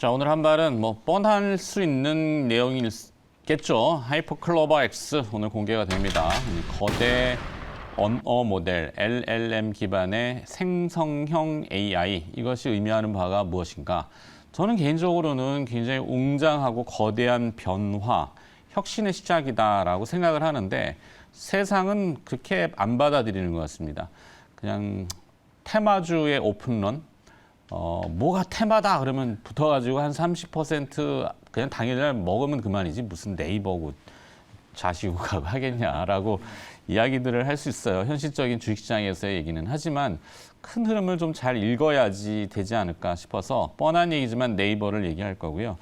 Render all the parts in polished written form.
자, 오늘 한 발은 뭐 뻔할 수 있는 내용이겠죠. 하이퍼클로버 X 오늘 공개가 됩니다. 이 거대 언어 모델 LLM 기반의 생성형 AI, 이것이 의미하는 바가 무엇인가? 저는 개인적으로는 굉장히 웅장하고 거대한 변화, 혁신의 시작이다라고 생각을 하는데 세상은 그렇게 안 받아들이는 것 같습니다. 그냥 테마주의 오픈런, 뭐가 테마다 그러면 붙어가지고 한 30% 그냥 당일날 먹으면 그만이지 무슨 네이버고 자시고 가고 하겠냐라고 이야기들을 할 수 있어요. 현실적인 주식시장에서의 얘기는. 하지만 큰 흐름을 좀 잘 읽어야지 되지 않을까 싶어서 뻔한 얘기지만 네이버를 얘기할 거고요.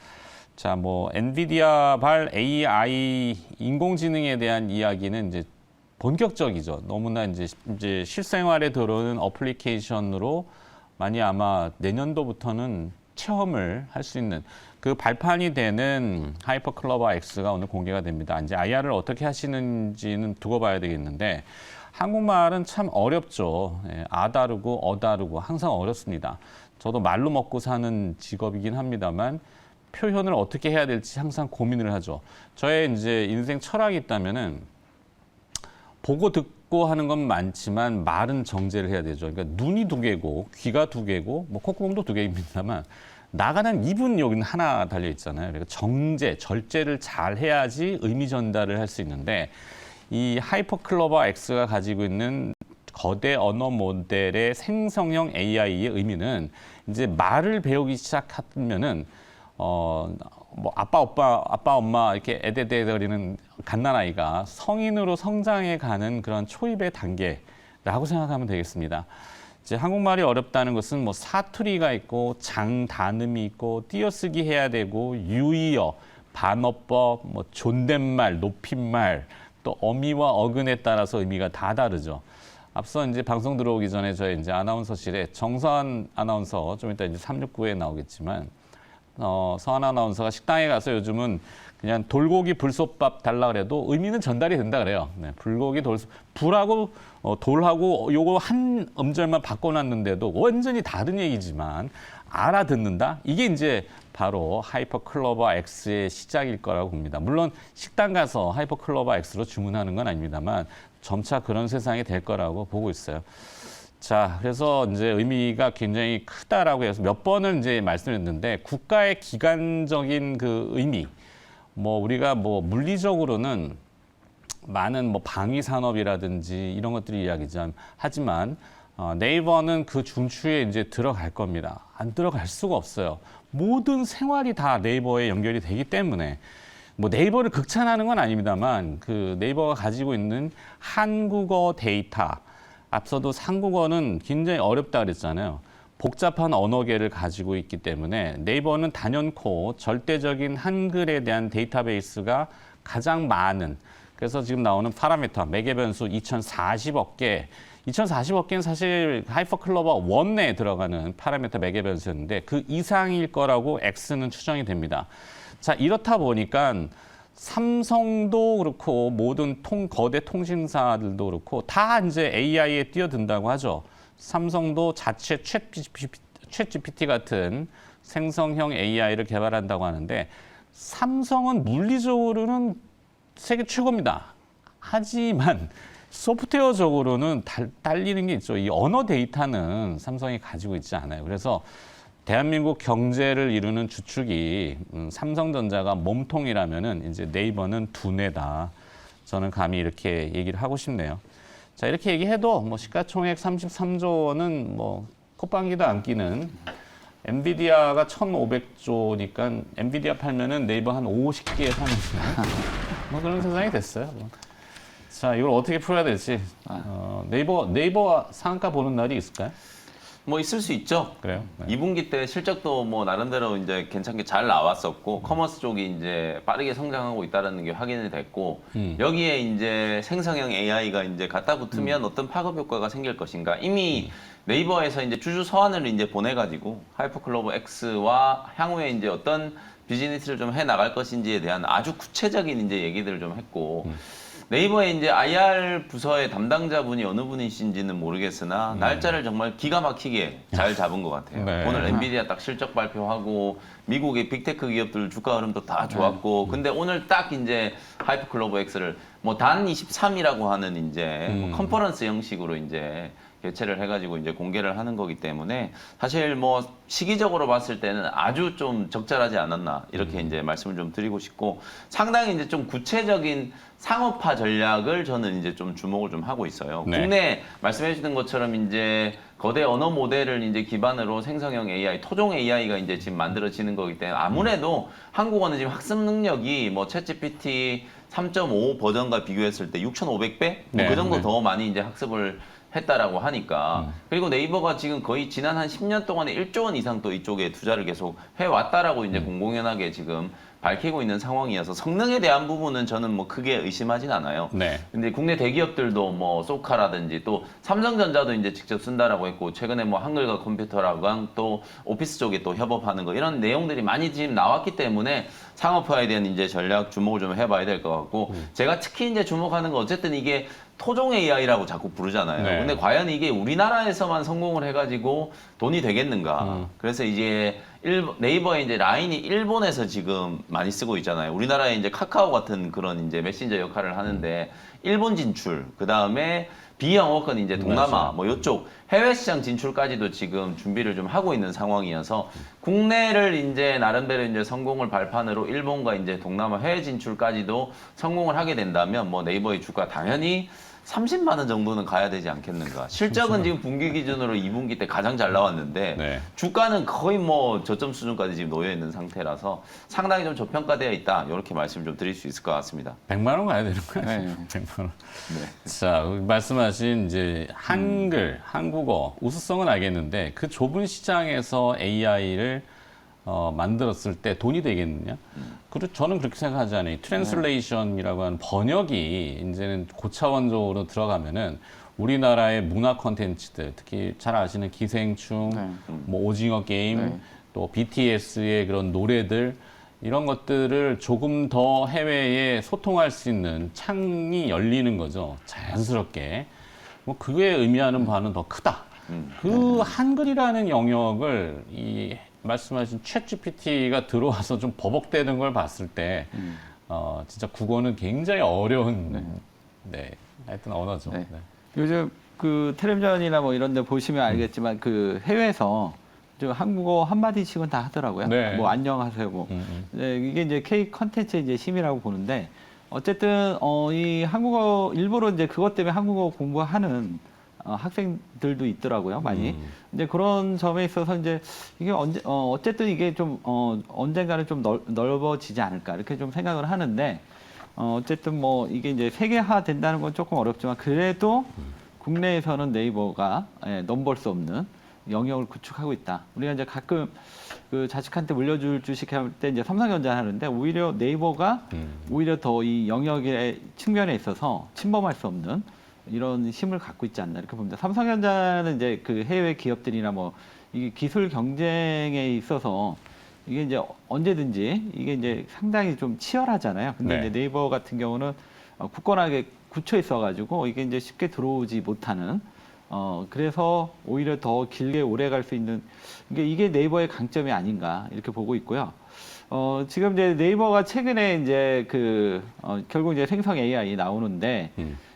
자, 뭐 엔비디아발 AI 인공지능에 대한 이야기는 이제 본격적이죠. 너무나 이제 실생활에 들어오는 어플리케이션으로 많이 아마 내년도부터는 체험을 할 수 있는 그 발판이 되는 하이퍼클로버 X가 오늘 공개가 됩니다. 이제 IR을 어떻게 하시는지는 두고 봐야 되겠는데 한국말은 참 어렵죠. 아 다르고 어 다르고 항상 어렵습니다. 저도 말로 먹고 사는 직업이긴 합니다만 표현을 어떻게 해야 될지 항상 고민을 하죠. 저의 이제 인생 철학이 있다면은 보고 듣고 하는 건 많지만 말은 정제를 해야 되죠. 그러니까 눈이 두 개고 귀가 두 개고 뭐 콧구멍도 두 개입니다만 나가는 입은 여기는 하나 달려 있잖아요. 그러니까 정제, 절제를 잘 해야지 의미 전달을 할 수 있는데 이 하이퍼클로버 X가 가지고 있는 거대 언어 모델의 생성형 AI의 의미는 이제 말을 배우기 시작하면은 뭐 아빠 엄마 이렇게 애대대거리는 갓난아이가 성인으로 성장해 가는 그런 초입의 단계라고 생각하면 되겠습니다. 이제 한국말이 어렵다는 것은 뭐 사투리가 있고 장단음이 있고 띄어쓰기 해야 되고 유의어, 반어법, 뭐 존댓말, 높임말, 또 어미와 어근에 따라서 의미가 다 다르죠. 앞서 이제 방송 들어오기 전에 저희 이제 아나운서실에 정서한 아나운서 좀 이따 이제 369에 나오겠지만 서한 아나운서가 식당에 가서 요즘은 그냥 돌고기 불솥밥 달라 그래도 의미는 전달이 된다 그래요. 네, 불고기 불하고 돌하고 요거 한 음절만 바꿔놨는데도 완전히 다른 얘기지만 알아듣는다? 이게 이제 바로 하이퍼클로버 X의 시작일 거라고 봅니다. 물론 식당 가서 하이퍼클로버 X로 주문하는 건 아닙니다만 점차 그런 세상이 될 거라고 보고 있어요. 자, 그래서 이제 의미가 굉장히 크다라고 해서 몇 번을 이제 말씀했는데 국가의 기관적인 그 의미, 뭐 우리가 뭐 물리적으로는 많은 뭐 방위 산업이라든지 이런 것들이 이야기죠. 하지만 네이버는 그 중추에 이제 들어갈 겁니다. 안 들어갈 수가 없어요. 모든 생활이 다 네이버에 연결이 되기 때문에 뭐 네이버를 극찬하는 건 아닙니다만 그 네이버가 가지고 있는 한국어 데이터, 앞서도 한국어는 굉장히 어렵다 그랬잖아요. 복잡한 언어계를 가지고 있기 때문에 네이버는 단연코 절대적인 한글에 대한 데이터베이스가 가장 많은, 그래서 지금 나오는 파라미터, 매개 변수 2040억 개, 2040억 개는 사실 하이퍼클로버 1에 들어가는 파라미터 매개 변수였는데 그 이상일 거라고 X는 추정이 됩니다. 자, 이렇다 보니까 삼성도 그렇고 모든 거대 통신사들도 그렇고 다 이제 AI에 뛰어든다고 하죠. 삼성도 자체 챗GPT 같은 생성형 AI를 개발한다고 하는데 삼성은 물리적으로는 세계 최고입니다. 하지만 소프트웨어적으로는 딸리는 게 있죠. 이 언어 데이터는 삼성이 가지고 있지 않아요. 그래서 대한민국 경제를 이루는 주축이 삼성전자가 몸통이라면은 이제 네이버는 두뇌다. 저는 감히 이렇게 얘기를 하고 싶네요. 자, 이렇게 얘기해도 뭐 시가총액 33조 원은 뭐 콧방귀도 안 끼는, 엔비디아가 1,500조니까 엔비디아 팔면은 네이버 한 50개 사는 뭐 그런 세상이 됐어요. 자, 이걸 어떻게 풀어야 될지 네이버 상한가 보는 날이 있을까요? 뭐 있을 수 있죠. 그래요? 네. 2분기 때 실적도 뭐 나름대로 이제 괜찮게 잘 나왔었고 커머스 쪽이 이제 빠르게 성장하고 있다는 게 확인이 됐고 여기에 이제 생성형 AI가 이제 갖다 붙으면 어떤 파급 효과가 생길 것인가. 이미 네이버에서 이제 주주 서한을 이제 보내가지고 하이퍼클로버 X와 향후에 이제 어떤 비즈니스를 좀 해 나갈 것인지에 대한 아주 구체적인 이제 얘기들을 좀 했고 네이버의 이제 IR 부서의 담당자분이 어느 분이신지는 모르겠으나 날짜를 정말 기가 막히게 잘 잡은 것 같아요. 네. 오늘 엔비디아 딱 실적 발표하고 미국의 빅테크 기업들 주가 흐름도 다 좋았고 근데 오늘 딱 이제 하이퍼클로버 X를 뭐 단 23이라고 하는 이제 뭐 컨퍼런스 형식으로 이제 개최를 해가지고 이제 공개를 하는 거기 때문에 사실 뭐 시기적으로 봤을 때는 아주 좀 적절하지 않았나 이렇게 이제 말씀을 좀 드리고 싶고 상당히 이제 좀 구체적인 상업화 전략을 저는 이제 좀 주목을 좀 하고 있어요. 네. 국내 말씀해 주신 것처럼 이제 거대 언어 모델을 이제 기반으로 생성형 AI, 토종 AI가 이제 지금 만들어지는 거기 때문에 아무래도 한국어는 지금 학습 능력이 뭐 챗GPT 3.5 버전과 비교했을 때 6,500배? 네, 그 정도 네. 더 많이 이제 학습을 했다라고 하니까 그리고 네이버가 지금 거의 지난 한 10년 동안에 1조 원 이상 또 이쪽에 투자를 계속 해왔다라고 이제 공공연하게 지금 밝히고 있는 상황이어서 성능에 대한 부분은 저는 뭐 크게 의심하진 않아요. 네. 근데 국내 대기업들도 뭐 소카라든지 또 삼성전자도 이제 직접 쓴다라고 했고 최근에 뭐 한글과 컴퓨터라고 또 오피스 쪽에 또 협업하는 거 이런 내용들이 많이 지금 나왔기 때문에 상업화에 대한 이제 전략 주목을 좀 해봐야 될 것 같고 제가 특히 이제 주목하는 건 어쨌든 이게 토종 AI라고 자꾸 부르잖아요. 네. 근데 과연 이게 우리나라에서만 성공을 해가지고 돈이 되겠는가? 그래서 이제 네이버의 이제 라인이 일본에서 지금 많이 쓰고 있잖아요. 우리나라에 이제 카카오 같은 그런 이제 메신저 역할을 하는데 일본 진출, 그 다음에 비영어권 이제 동남아 맞아요. 뭐 이쪽 해외 시장 진출까지도 지금 준비를 좀 하고 있는 상황이어서 국내를 이제 나름대로 이제 성공을 발판으로 일본과 이제 동남아 해외 진출까지도 성공을 하게 된다면 뭐 네이버의 주가 당연히 30만 원 정도는 가야 되지 않겠는가. 실적은 지금 분기 기준으로 2분기 때 가장 잘 나왔는데 네. 주가는 거의 뭐 저점 수준까지 지금 놓여 있는 상태라서 상당히 좀 저평가되어 있다. 이렇게 말씀 좀 드릴 수 있을 것 같습니다. 100만 원 가야 되는 거예요. 네. 100만 원. 네. 자, 말씀하신 이제 한글, 한국어 우수성은 알겠는데 그 좁은 시장에서 AI를 만들었을 때 돈이 되겠느냐? 그리고 저는 그렇게 생각하지 않아요. 트랜슬레이션이라고 하는 번역이 이제는 고차원적으로 들어가면은 우리나라의 문화 콘텐츠들, 특히 잘 아시는 기생충, 네. 뭐 오징어 게임, 네. 또 BTS의 그런 노래들 이런 것들을 조금 더 해외에 소통할 수 있는 창이 열리는 거죠. 자연스럽게. 뭐 그게 의미하는 바는 더 크다. 그 한글이라는 영역을 이 말씀하신 챗GPT가 들어와서 좀 버벅대는 걸 봤을 때, 진짜 국어는 굉장히 어려운, 네, 하여튼 언어죠. 네. 네. 요즘 그 텔레비전이나 뭐 이런 데 보시면 알겠지만 그 해외에서 좀 한국어 한마디씩은 다 하더라고요. 네. 뭐 안녕하세요. 뭐. 네, 이게 이제 K 컨텐츠의 이제 힘이라고 보는데 어쨌든 이 한국어 일부러 이제 그것 때문에 한국어 공부하는 학생들도 있더라고요, 많이. 이제 그런 점에 있어서 이제 이게 어쨌든 이게 좀 언젠가는 좀 넓어지지 않을까 이렇게 좀 생각을 하는데 어쨌든 뭐 이게 이제 세계화 된다는 건 조금 어렵지만 그래도 국내에서는 네이버가 넘볼 수 없는 영역을 구축하고 있다. 우리가 이제 가끔 그 자식한테 물려줄 주식 할 때 이제 삼성전자 하는데 오히려 네이버가 오히려 더 이 영역의 측면에 있어서 침범할 수 없는 이런 힘을 갖고 있지 않나 이렇게 봅니다. 삼성전자는 이제 그 해외 기업들이나 뭐 이게 기술 경쟁에 있어서 이게 이제 언제든지 이게 이제 상당히 좀 치열하잖아요. 근데 네. 이제 네이버 같은 경우는 굳건하게 굳혀 있어가지고 이게 이제 쉽게 들어오지 못하는 그래서 오히려 더 길게 오래 갈 수 있는 이게 네이버의 강점이 아닌가 이렇게 보고 있고요. 지금 이제 네이버가 최근에 이제 결국 이제 생성 AI 나오는데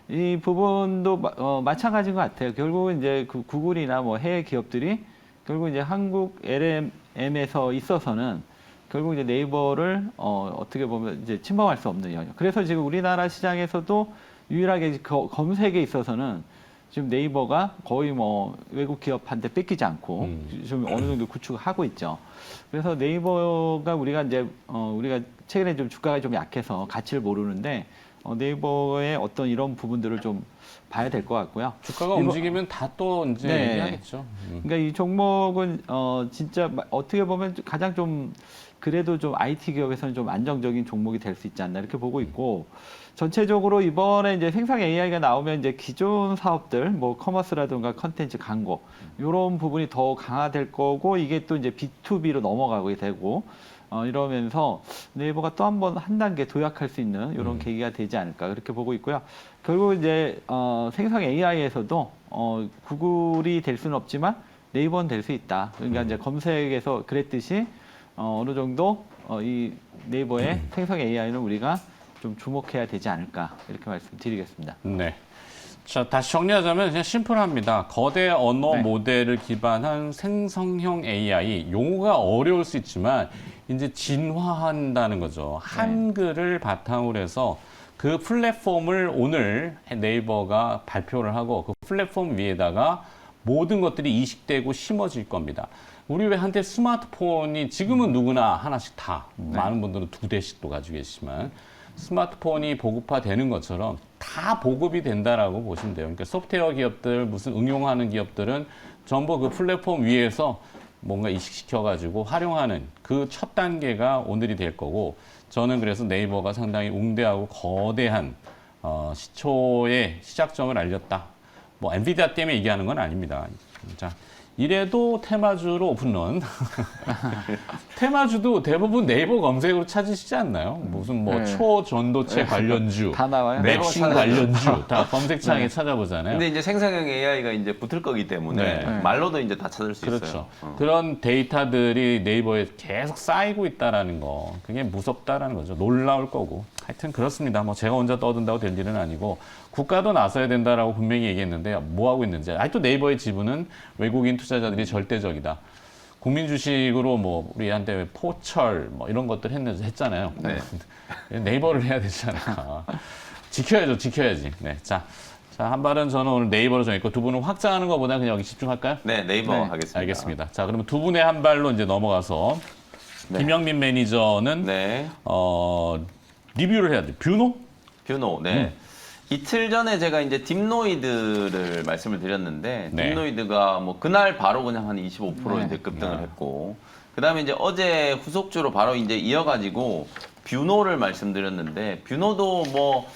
이 부분도 마찬가지인 것 같아요. 결국은 이제 그 구글이나 뭐 해외 기업들이 결국 이제 한국 LMM에서 있어서는 결국 이제 네이버를 어떻게 보면 이제 침범할 수 없는 영역. 그래서 지금 우리나라 시장에서도 유일하게 검색에 있어서는 지금 네이버가 거의 뭐 외국 기업한테 뺏기지 않고 좀 어느 정도 구축하고 있죠. 그래서 네이버가 우리가 이제 우리가 최근에 좀 주가가 좀 약해서 가치를 모르는데 네이버의 어떤 이런 부분들을 좀 봐야 될 것 같고요. 주가가 움직이면 다 또 이제 네. 얘기하겠죠. 그러니까 이 종목은 진짜 어떻게 보면 가장 좀 그래도 좀 IT 기업에서는 좀 안정적인 종목이 될 수 있지 않나 이렇게 보고 있고 전체적으로 이번에 이제 생성 AI가 나오면 이제 기존 사업들 뭐 커머스라든가 컨텐츠 광고 이런 부분이 더 강화될 거고 이게 또 이제 B2B로 넘어가게 되고 이러면서 네이버가 또 한 번 한 단계 도약할 수 있는 이런 계기가 되지 않을까 그렇게 보고 있고요. 결국 이제 생성 AI에서도 구글이 될 수는 없지만 네이버는 될 수 있다. 그러니까 이제 검색에서 그랬듯이 어느 정도 이 네이버의 생성 AI는 우리가 좀 주목해야 되지 않을까 이렇게 말씀드리겠습니다. 네. 자, 다시 정리하자면 그냥 심플합니다. 거대 언어 네. 모델을 기반한 생성형 AI, 용어가 어려울 수 있지만 이제 진화한다는 거죠. 한글을 바탕으로 해서 그 플랫폼을 오늘 네이버가 발표를 하고 그 플랫폼 위에다가 모든 것들이 이식되고 심어질 겁니다. 우리 왜 한때 스마트폰이 지금은 누구나 하나씩 다, 많은 분들은 2대씩도 가지고 계시지만 스마트폰이 보급화되는 것처럼 다 보급이 된다라고 보시면 돼요. 그러니까 소프트웨어 기업들, 무슨 응용하는 기업들은 전부 그 플랫폼 위에서 뭔가 이식시켜가지고 활용하는 그 첫 단계가 오늘이 될 거고, 저는 그래서 네이버가 상당히 웅대하고 거대한 시초의 시작점을 알렸다. 뭐 엔비디아 때문에 얘기하는 건 아닙니다. 자, 이래도 테마주로 오픈런. 테마주도 대부분 네이버 검색으로 찾으시지 않나요? 무슨 뭐 네. 초전도체 관련주, 다 나와요. 맥신 관련주 다 검색창에 찾아보잖아요. 근데 이제 생성형 AI가 이제 붙을 거기 때문에 네. 말로도 이제 다 찾을 수 그렇죠. 있어요. 그런 데이터들이 네이버에 계속 쌓이고 있다라는 거, 그게 무섭다라는 거죠. 놀라울 거고. 하여튼 그렇습니다. 뭐 제가 혼자 떠든다고 될 일은 아니고 국가도 나서야 된다라고 분명히 얘기했는데 뭐 하고 있는지. 아직도 네이버의 지분은 외국인 투자자들이 절대적이다. 국민 주식으로 뭐 우리한테 왜 포철 뭐 이런 것들 했잖아요. 네. 네이버를 해야 되지 않을까. 지켜야죠, 지켜야지. 네, 자, 한 발은 저는 오늘 네이버로 정했고 두 분은 확장하는 것보다 그냥 여기 집중할까요? 네, 네이버 네. 하겠습니다. 알겠습니다. 자, 그러면 두 분의 한 발로 이제 넘어가서 네. 김영민 매니저는 네, 리뷰를 해야 돼. 뷰노? 뷰노. 네. 이틀 전에 제가 이제 딥노이드를 말씀을 드렸는데 네. 딥노이드가 뭐 그날 바로 그냥 한 25% 네. 이제 급등을 했고 그다음에 이제 어제 후속주로 바로 이제 이어가지고 뷰노를 말씀드렸는데 뷰노도 뭐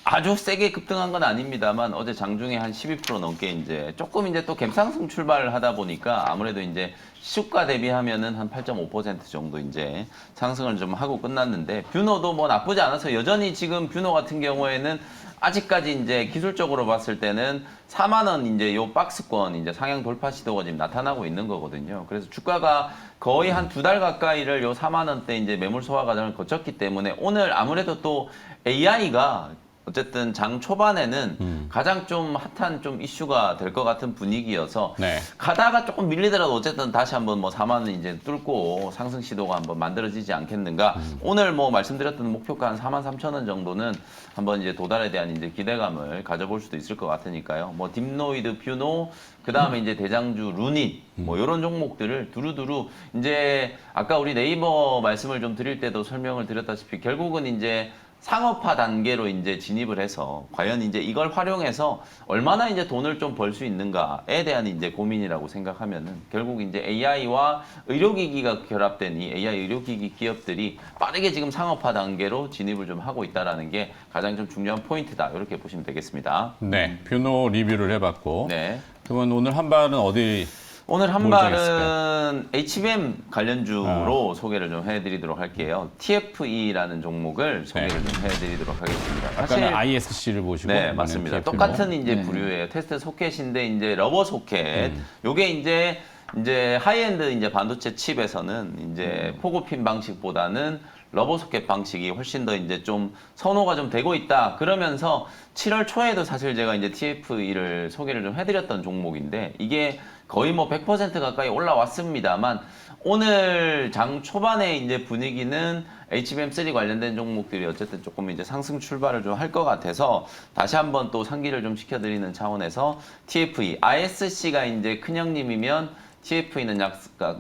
아주 세게 급등한 건 아닙니다만 어제 장중에 한 12% 넘게 이제 조금 이제 또 갭상승 출발을 하다 보니까 아무래도 이제 시가 대비하면은 한 8.5% 정도 이제 상승을 좀 하고 끝났는데 뷰노도 뭐 나쁘지 않아서 여전히 지금 뷰노 같은 경우에는 아직까지 이제 기술적으로 봤을 때는 4만 원 이제 요 박스권 이제 상향 돌파 시도가 지금 나타나고 있는 거거든요. 그래서 주가가 거의 한 2달 가까이를 요 4만 원대 이제 매물 소화 과정을 거쳤기 때문에 오늘 아무래도 또 AI가 어쨌든 장 초반에는 가장 좀 핫한 좀 이슈가 될 것 같은 분위기여서 네. 가다가 조금 밀리더라도 어쨌든 다시 한번 뭐 4만 원 이제 뚫고 상승 시도가 한번 만들어지지 않겠는가. 오늘 뭐 말씀드렸던 목표가 한 4만 3천 원 정도는 한번 이제 도달에 대한 이제 기대감을 가져볼 수도 있을 것 같으니까요. 뭐 딥노이드, 뷰노, 그 다음에 이제 대장주 루닛 뭐 이런 종목들을 두루두루 이제 아까 우리 네이버 말씀을 좀 드릴 때도 설명을 드렸다시피 결국은 이제 상업화 단계로 이제 진입을 해서 과연 이제 이걸 활용해서 얼마나 이제 돈을 좀 벌 수 있는가에 대한 이제 고민이라고 생각하면은 결국 이제 AI와 의료기기가 결합된 이 AI 의료기기 기업들이 빠르게 지금 상업화 단계로 진입을 좀 하고 있다라는 게 가장 좀 중요한 포인트다. 이렇게 보시면 되겠습니다. 네. 뷰노 리뷰를 해봤고. 네. 그러면 오늘 한 발은 어디? 오늘 한 뭘 발은 HBM 관련주로 소개를 좀 해드리도록 할게요. TFE라는 종목을 소개를 좀 해드리도록 하겠습니다. 아까는 ISC를 보시고. 네, 이번엔 맞습니다. TF로. 똑같은 이제 네. 부류예요. 테스트 소켓인데 이제 러버 소켓. 요게 이제 하이엔드 이제 반도체 칩에서는 이제 포고핀 방식보다는 러버 소켓 방식이 훨씬 더 이제 좀 선호가 좀 되고 있다. 그러면서 7월 초에도 사실 제가 이제 TFE를 소개를 좀 해드렸던 종목인데 이게 거의 뭐 100% 가까이 올라왔습니다만 오늘 장 초반에 이제 분위기는 HBM3 관련된 종목들이 어쨌든 조금 이제 상승 출발을 좀 할 것 같아서 다시 한번 또 상기를 좀 시켜드리는 차원에서 TFE, ISC가 이제 큰형님이면 TFE는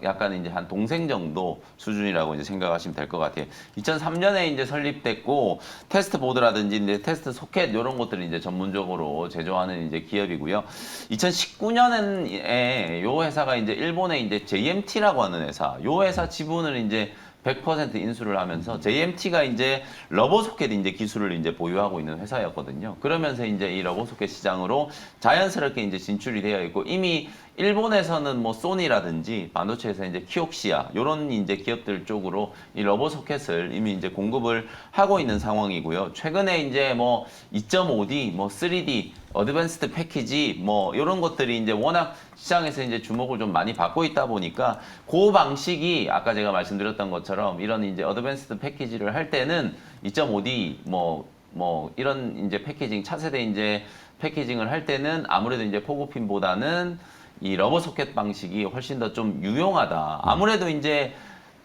약간 이제 한 동생 정도 수준이라고 이제 생각하시면 될 것 같아요. 2003년에 이제 설립됐고 테스트 보드라든지 이제 테스트 소켓 이런 것들을 이제 전문적으로 제조하는 이제 기업이고요. 2019년에 요 회사가 이제 일본의 이제 JMT라고 하는 회사, 요 회사 지분을 이제 100% 인수를 하면서 JMT가 이제 러버소켓 이제 기술을 이제 보유하고 있는 회사였거든요. 그러면서 이제 이 러버소켓 시장으로 자연스럽게 이제 진출이 되어 있고 이미 일본에서는 뭐 소니라든지 반도체에서 이제 키옥시아 이런 이제 기업들 쪽으로 이 러버 소켓을 이미 이제 공급을 하고 있는 상황이고요. 최근에 이제 뭐 2.5D, 뭐 3D, 어드밴스드 패키지 뭐 이런 것들이 이제 워낙 시장에서 이제 주목을 좀 많이 받고 있다 보니까 그 방식이 아까 제가 말씀드렸던 것처럼 이런 이제 어드밴스드 패키지를 할 때는 2.5D 뭐 이런 이제 패키징 차세대 이제 패키징을 할 때는 아무래도 이제 포고핀보다는 이 러버 소켓 방식이 훨씬 더 좀 유용하다. 아무래도 이제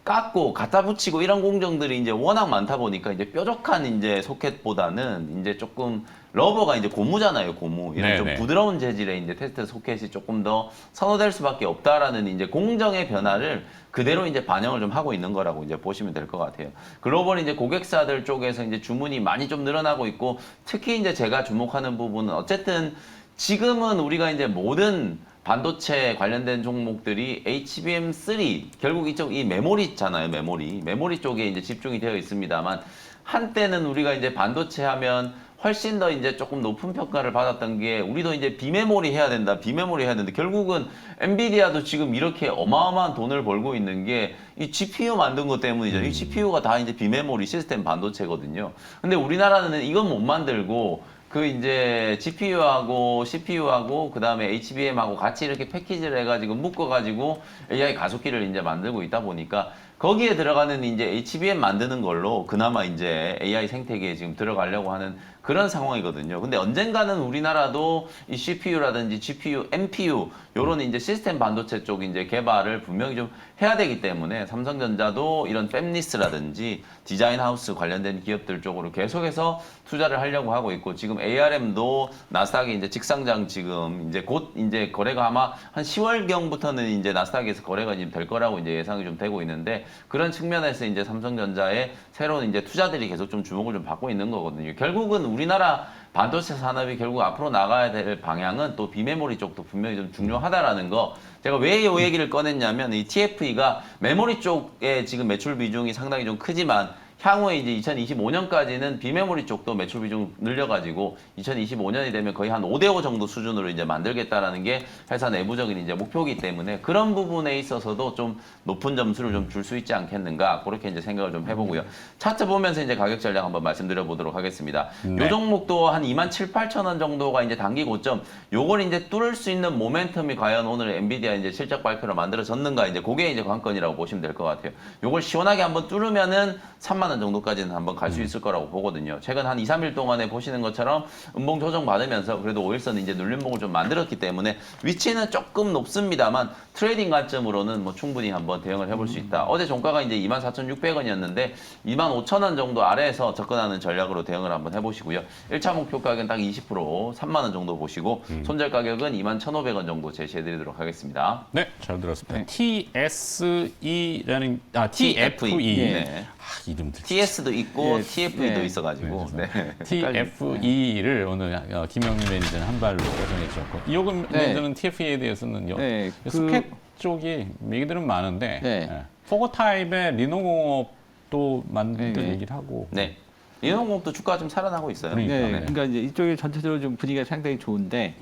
깎고 갖다 붙이고 이런 공정들이 이제 워낙 많다 보니까 이제 뾰족한 이제 소켓보다는 이제 조금 러버가 이제 고무잖아요, 고무. 이런 좀 네네. 부드러운 재질의 이제 테스트 소켓이 조금 더 선호될 수밖에 없다라는 이제 공정의 변화를 그대로 이제 반영을 좀 하고 있는 거라고 이제 보시면 될 것 같아요. 글로벌 이제 고객사들 쪽에서 이제 주문이 많이 좀 늘어나고 있고 특히 이제 제가 주목하는 부분은 어쨌든 지금은 우리가 이제 모든 반도체 관련된 종목들이 HBM3 결국 이쪽 이 메모리 있잖아요. 메모리 쪽에 이제 집중이 되어 있습니다만 한때는 우리가 이제 반도체 하면 훨씬 더 이제 조금 높은 평가를 받았던 게 우리도 이제 비메모리 해야 된다. 비메모리 해야 된다. 결국은 엔비디아도 지금 이렇게 어마어마한 돈을 벌고 있는 게 이 GPU 만든 것 때문이죠. 이 GPU가 다 이제 비메모리 시스템 반도체거든요. 근데 우리나라는 이건 못 만들고 그 이제 GPU하고 CPU하고 그다음에 HBM하고 같이 이렇게 패키지를 해가지고 묶어가지고 AI 가속기를 이제 만들고 있다 보니까 거기에 들어가는 이제 HBM 만드는 걸로 그나마 이제 AI 생태계에 지금 들어가려고 하는 그런 상황이거든요. 근데 언젠가는 우리나라도 이 CPU라든지 GPU, NPU 요런 이제 시스템 반도체 쪽 이제 개발을 분명히 좀 해야 되기 때문에 삼성전자도 이런 팹리스라든지 디자인 하우스 관련된 기업들 쪽으로 계속해서 투자를 하려고 하고 있고 지금 ARM도 나스닥에 이제 직상장 지금 이제 곧 이제 거래가 아마 한 10월경부터는 이제 나스닥에서 거래가 이제 될 거라고 이제 예상이 좀 되고 있는데 그런 측면에서 이제 삼성전자의 새로운 이제 투자들이 계속 좀 주목을 좀 받고 있는 거거든요. 결국은 우리나라 반도체 산업이 결국 앞으로 나가야 될 방향은 또 비메모리 쪽도 분명히 좀 중요하다라는 거. 제가 왜 이 얘기를 꺼냈냐면 이 TFE가 메모리 쪽에 지금 매출 비중이 상당히 좀 크지만 향후에 이제 2025년까지는 비메모리 쪽도 매출 비중 늘려가지고 2025년이 되면 거의 한 5대5 정도 수준으로 이제 만들겠다라는 게 회사 내부적인 이제 목표이기 때문에 그런 부분에 있어서도 좀 높은 점수를 좀 줄 수 있지 않겠는가 그렇게 이제 생각을 좀 해보고요. 차트 보면서 이제 가격 전략 한번 말씀드려 보도록 하겠습니다. 네. 요 종목도 한 27,800원 정도가 이제 단기 고점. 요걸 이제 뚫을 수 있는 모멘텀이 과연 오늘 엔비디아 이제 실적 발표로 만들어졌는가 이제 그게 이제 관건이라고 보시면 될 것 같아요. 요걸 시원하게 한번 뚫으면은 3만 원 정도까지는 한번 갈 수 있을 거라고 보거든요. 최근 한 2, 3일 동안에 보시는 것처럼 음봉 조정 받으면서 그래도 5일선 이제 눌림목을 좀 만들었기 때문에 위치는 조금 높습니다만 트레이딩 관점으로는 뭐 충분히 한번 대응을 해볼 수 있다. 어제 종가가 이제 24,600원이었는데 25,000원 정도 아래에서 접근하는 전략으로 대응을 한번 해보시고요. 1차 목표 가격은 딱 20% 3만 원 정도 보시고 손절 가격은 21,500원 정도 제시해드리도록 하겠습니다. 네, 잘 들었습니다. 네. TSE라는 TFE. 네. 이름들. TS도 있고 예, TFE도 예. 있어가지고 네. TFE를 오늘 김영민 매니저는 한 발로 정해 주셨고 이호근 네. 매니저는 TFE에 대해서는 네, 소켓 쪽이 얘기들은 많은데 네. 포거 타입의 리노공업도 만들 네. 얘기를 하고 네. 이놈공업도 주가가 좀 살아나고 있어요. 그러니까. 네, 네. 그러니까 이제 이쪽에 전체적으로 좀 분위기가 상당히 좋은데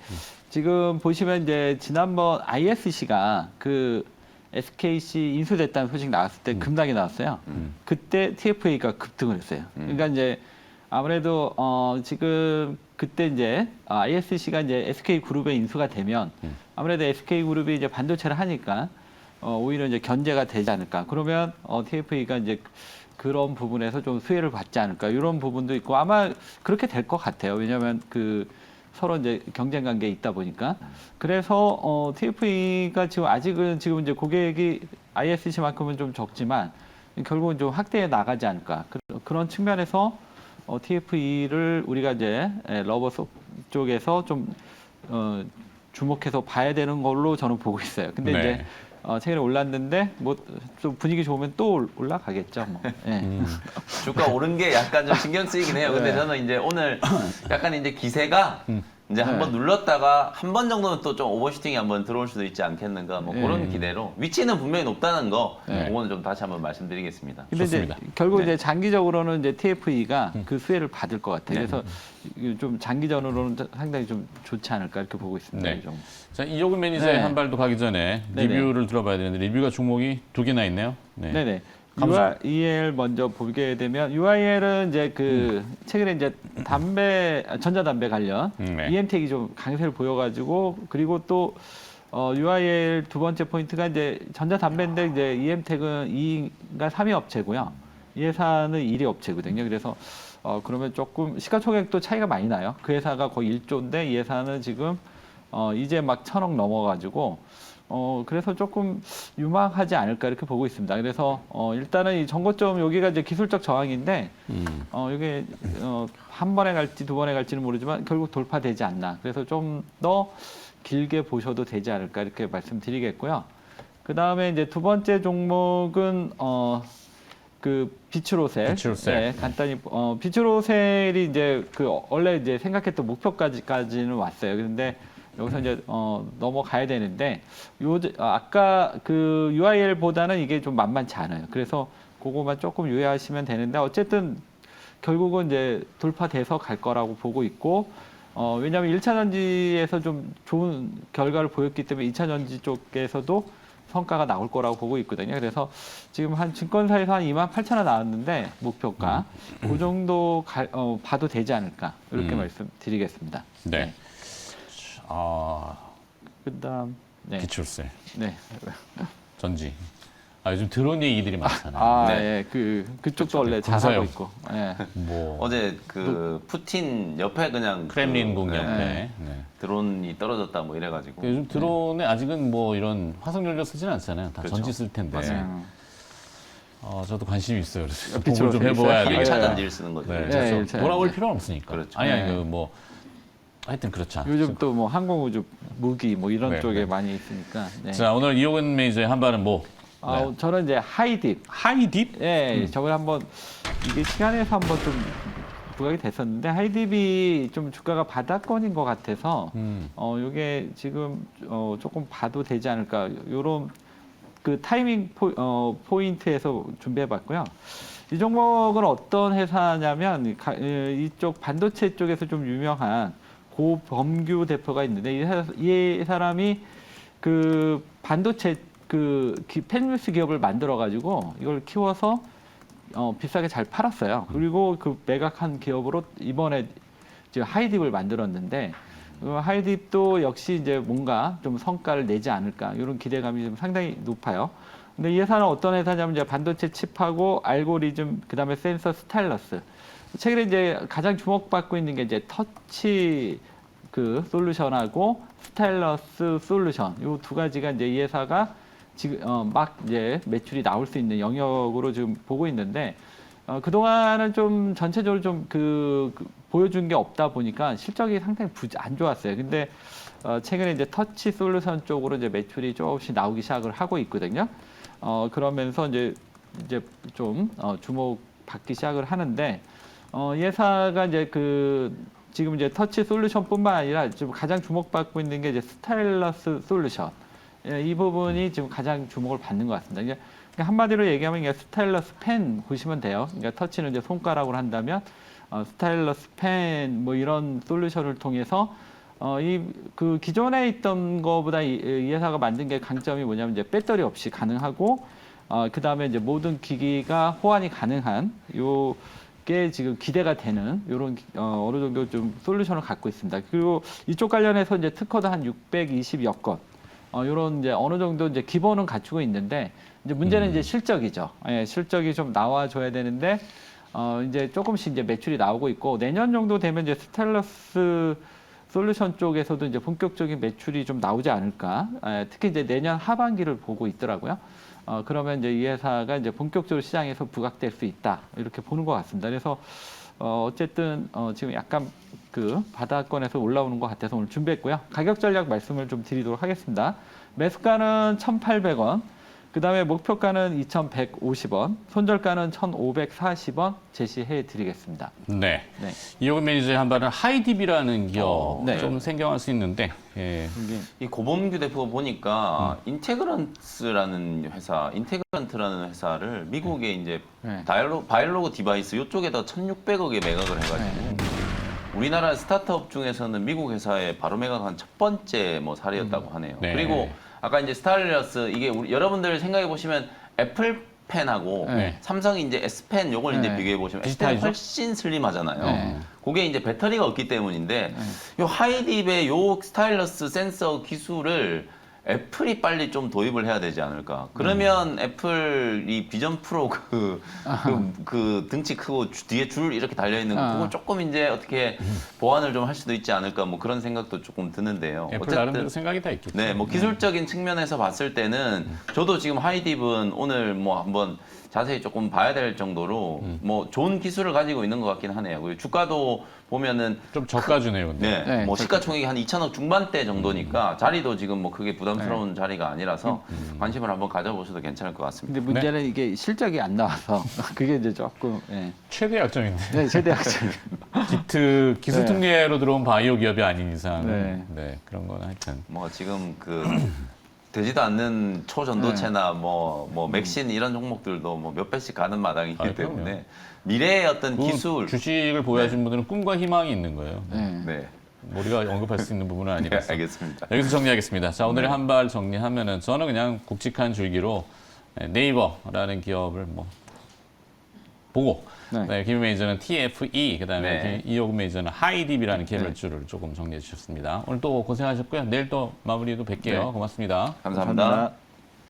지금 보시면 이제 지난번 ISC가 그 SKC 인수됐다는 소식 나왔을 때 급락이 나왔어요. 그때 TFA가 급등을 했어요. 그러니까 이제 아무래도 지금 그때 이제 ISC가 이제 SK 그룹에 인수가 되면 아무래도 SK 그룹이 이제 반도체를 하니까 오히려 이제 견제가 되지 않을까. 그러면 TFA가 이제 그런 부분에서 좀 수혜를 받지 않을까 이런 부분도 있고 아마 그렇게 될 것 같아요. 왜냐하면 그 서로 이제 경쟁 관계에 있다 보니까 그래서 TFE가 지금 아직은 지금 이제 고객이 ISC만큼은 좀 적지만 결국은 좀 확대해 나가지 않을까 그런 측면에서 TFE를 우리가 이제 러버 쪽에서 좀 주목해서 봐야 되는 걸로 저는 보고 있어요. 근데 네. 이제 최근에 올랐는데 뭐 좀 분위기 좋으면 또 올라가겠죠. 뭐. 네. 주가 오른 게 약간 좀 신경 쓰이긴 해요. 근데 네. 저는 이제 오늘 약간 이제 기세가 이제 네. 한번 눌렀다가 한 번 정도는 또 좀 오버슈팅이 한번 들어올 수도 있지 않겠는가 뭐 그런 기대로 위치는 분명히 높다는 거 그거는 좀 다시 한번 말씀드리겠습니다. 근데 좋습니다. 이제 결국 네. 이제 장기적으로는 이제 TFE가 그 수혜를 받을 것 같아요. 그래서 좀 장기전으로는 상당히 좀 좋지 않을까 이렇게 보고 있습니다. 네. 이 정도. 자, 이jogun 매니저의 네. 한 발도 가기 전에 네네. 리뷰를 들어봐야 되는데 리뷰가 종목이 2개나 있네요. 네네. 감사- UIL 먼저 보게 되면 UIL은 이제 그 최근에 이제 전자담배 관련 네. EM택이 좀 강세를 보여가지고 그리고 또 UIL 두 번째 포인트가 이제 전자담배인데 이제 EM택은 2인가 3위 업체고요. 이 회사는 1위 업체거든요. 그래서 그러면 조금 시가총액도 차이가 많이 나요. 그 회사가 거의 1조인데 이 회사는 지금 이제 막 1,000억 넘어가지고 그래서 조금 유망하지 않을까 이렇게 보고 있습니다. 그래서 일단은 이 전고점 여기가 이제 기술적 저항인데 이게 한 번에 갈지 두 번에 갈지는 모르지만 결국 돌파되지 않나. 그래서 좀 더 길게 보셔도 되지 않을까 이렇게 말씀드리겠고요. 그 다음에 이제 두 번째 종목은 그 비추로셀. 비추로셀. 네, 간단히 비추로셀이 이제 그 원래 이제 생각했던 목표까지는 왔어요. 그런데 여기서 이제 넘어가야 되는데 아까 그 UIL보다는 이게 좀 만만치 않아요. 그래서 그거만 조금 유의하시면 되는데 어쨌든 결국은 이제 돌파돼서 갈 거라고 보고 있고 왜냐하면 1차 전지에서 좀 좋은 결과를 보였기 때문에 2차 전지 쪽에서도 성과가 나올 거라고 보고 있거든요. 그래서 지금 한 증권사에서 한 28,000원 나왔는데 목표가 그 정도 봐도 되지 않을까 이렇게 말씀드리겠습니다. 네. 그다음 네. 비추로셀, 네. 전지. 요즘 드론 얘기들이 많잖아요. 네. 예. 그쪽도 원래 군사용. 잘하고 있고. 예. 뭐 어제 그 푸틴 옆에 그냥 크렘린 그, 공격. 네, 네. 드론이 떨어졌다 뭐 이래가지고 요즘 드론에 아직은 뭐 이런 화석 연료 쓰지는 않잖아요. 다 그렇죠. 전지 쓸 텐데. 음. 저도 관심이 있어요. 그래서 비추로 공부를 좀 해봐야 있어요? 되겠다. 1차 전지를 쓰는 거죠. 네, 네, 그래서 일차 돌아올 전지. 필요는 없으니까. 그렇죠. 아니 네. 뭐 하여튼 그렇죠. 요즘 또 뭐 항공우주 무기 뭐 이런 네, 쪽에 네. 많이 있으니까. 네. 자, 오늘 이jogun 매니저의 한 발은 뭐? 네. 저는 이제 하이딥. 하이딥? 예, 저번에 한번 이게 시간에서 한번 좀 부각이 됐었는데 하이딥이 좀 주가가 바닥권인 것 같아서 이게 지금 조금 봐도 되지 않을까 요런 그 타이밍 포인트에서 준비해봤고요. 이 종목은 어떤 회사냐면 이쪽 반도체 쪽에서 좀 유명한 고범규 대표가 있는데 이 사람이 그 반도체 그 펜뮤스 기업을 만들어 가지고 이걸 키워서 비싸게 잘 팔았어요. 그리고 그 매각한 기업으로 이번에 이제 하이딥을 만들었는데 하이딥도 역시 이제 뭔가 좀 성과를 내지 않을까 이런 기대감이 좀 상당히 높아요. 근데 이 회사는 어떤 회사냐면 이제 반도체 칩하고 알고리즘 그다음에 센서 스타일러스. 최근에 이제 가장 주목받고 있는 게 이제 터치 그 솔루션하고 스타일러스 솔루션 이 두 가지가 이제 이 회사가 지금 막 이제 매출이 나올 수 있는 영역으로 지금 보고 있는데 그동안은 좀 전체적으로 좀 보여준 게 없다 보니까 실적이 상당히 안 좋았어요. 근데 최근에 이제 터치 솔루션 쪽으로 이제 매출이 조금씩 나오기 시작을 하고 있거든요. 그러면서 이제 좀 주목받기 시작을 하는데 이 회사가 이제 지금 이제 터치 솔루션뿐만 아니라 지금 가장 주목받고 있는 게 이제 스타일러스 솔루션. 이 부분이 지금 가장 주목을 받는 것 같습니다. 그러니까 한마디로 얘기하면 이게 스타일러스 펜 보시면 돼요. 그러니까 터치는 이제 손가락으로 한다면 스타일러스 펜 뭐 이런 솔루션을 통해서 그 기존에 있던 거보다 이 회사가 만든 게 강점이 뭐냐면 이제 배터리 없이 가능하고 그 다음에 이제 모든 기기가 호환이 가능한 게 지금 기대가 되는 이런 어느 정도 좀 솔루션을 갖고 있습니다. 그리고 이쪽 관련해서 이제 특허도 한 620여 건. 요런 이제 어느 정도 이제 기본은 갖추고 있는데 이제 문제는 이제 실적이죠. 예, 실적이 좀 나와줘야 되는데 이제 조금씩 이제 매출이 나오고 있고 내년 정도 되면 이제 스타일러스 솔루션 쪽에서도 이제 본격적인 매출이 좀 나오지 않을까. 예, 특히 이제 내년 하반기를 보고 있더라고요. 그러면 이제 이 회사가 이제 본격적으로 시장에서 부각될 수 있다 이렇게 보는 것 같습니다. 그래서 어쨌든 지금 약간 그 바닥권에서 올라오는 것 같아서 오늘 준비했고요. 가격 전략 말씀을 좀 드리도록 하겠습니다. 매수가는 1,800원, 그다음에 목표가는 2,150원, 손절가는 1,540원 제시해 드리겠습니다. 네. 네. 이호근 매니저의 한 발은 하이딥이라는 기업 네. 좀 생경할 수 있는데 예. 이게 이 고범규 대표가 보니까 인테그런트라는 회사를 미국에 이제 네. 바이올로그 디바이스 이쪽에다 1,600억에 매각을 해가지고 우리나라 스타트업 중에서는 미국 회사에 바로 매각한 첫 번째 뭐 사례였다고 하네요. 네. 그리고 아까 이제 스타일러스 이게 여러분들 생각해 보시면 애플 펜하고 네. 삼성이 이제 S 펜 요걸 이제 네. 비교해 보시면 S 비슷하죠? 펜은 훨씬 슬림하잖아요. 네. 그게 이제 배터리가 없기 때문인데 요 하이딥의 요 스타일러스 센서 기술을 애플이 빨리 좀 도입을 해야 되지 않을까. 그러면 애플 이 비전 프로 그 등치 크고 뒤에 줄 이렇게 달려있는 거 그걸 조금 이제 어떻게 보완을 좀 할 수도 있지 않을까 뭐 그런 생각도 조금 드는데요. 애플 나름대로 생각이 다 있겠죠. 네, 뭐 기술적인 측면에서 봤을 때는 저도 지금 하이딥은 오늘 뭐 한번 자세히 조금 봐야 될 정도로 뭐 좋은 기술을 가지고 있는 것 같긴 하네요. 그리고 주가도 보면은 좀 저가주네요, 근데. 네, 네, 뭐 시가총액이 한 2천억 중반대 정도니까 자리도 지금 뭐 크게 부담스러운 자리가 아니라서 관심을 한번 가져보셔도 괜찮을 것 같습니다. 근데 문제는 이게 실적이 안 나와서 그게 이제 조금 최대 약점인데. 네, 최대 약점. 기술 특례로 들어온 바이오 기업이 아닌 이상 네. 네, 그런 건 하여튼 뭐 지금 그 되지도 않는 초전도체나 뭐 맥신 이런 종목들도 뭐 몇 배씩 가는 마당이기 아, 때문에 그럼요. 미래의 어떤 그 기술 주식을 보유하신 분들은 꿈과 희망이 있는 거예요. 네. 네, 우리가 언급할 수 있는 부분은 네, 아니라서. 알겠습니다. 여기서 정리하겠습니다. 자, 오늘의 한 발 정리하면은 저는 그냥 굵직한 줄기로 네이버라는 기업을 뭐 보고 네. 김 매니저는 TFE 그다음에 네. 이호근 매니저는 하이딥이라는 개별주를 조금 정리해 주셨습니다. 오늘 또 고생하셨고요. 내일 또 마무리도 뵐게요. 네. 고맙습니다. 감사합니다.